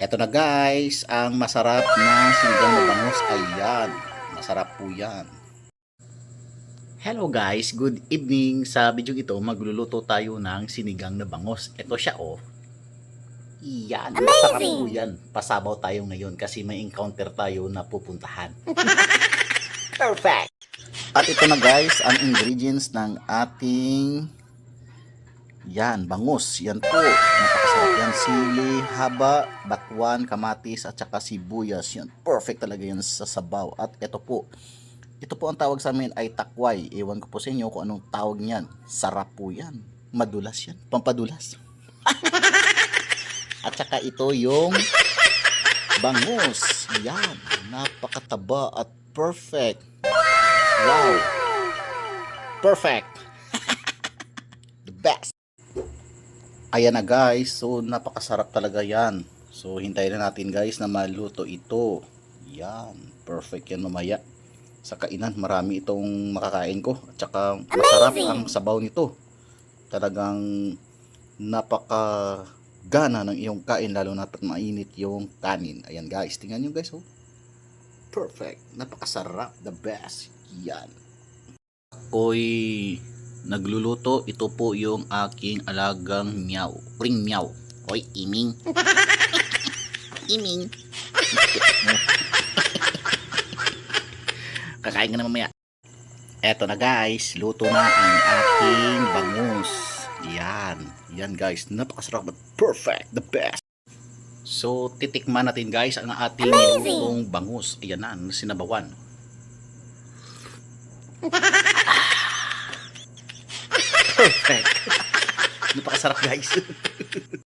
Eto na guys, ang masarap na sinigang na bangus. Ayan, masarap po yan. Hello guys, good evening. Sa video ito, magluluto tayo ng sinigang na bangus. Ito siya oh. Yan, masarap po yan. Pasabaw tayo ngayon kasi may encounter tayo na pupuntahan. Perfect! At ito na guys, ang ingredients ng ating bangus. Yan po. Napakasarap yan. Sili, haba, batuan, kamatis, at saka sibuyas. Yan. Perfect talaga yan sa sabaw. At ito po. Ito po ang tawag sa amin ay takway. Ewan ko po sa inyo kung anong tawag niyan. Sarap po yan. Madulas yan. Pampadulas. At saka ito yung bangus. Yan. Napakataba at perfect. Wow. Perfect. The best. Ayan na guys, so napakasarap talaga yan. So hintayin na natin guys na maluto ito. Yan, perfect yan mamaya. Sa kainan, marami itong makakain ko. At saka masarap ang sabaw nito. Talagang napakagana ng iyong kain, lalo na pag mainit yung kanin. Ayan guys, tingnan nyo guys oh. Perfect, napakasarap, the best. Yan. Ako'y nagluluto. Ito po yung aking alagang meow. Ring meow. Hoy, iming. Iming. Kakain ka na mamaya. Eto na guys. Luto na ang aking bangus. Yan. Yan guys. Napakasarap at perfect. The best. So, titikman natin guys ang ating nilutong bangus. Ayan na. Sinabawan. Perfect. Napakasarap guys.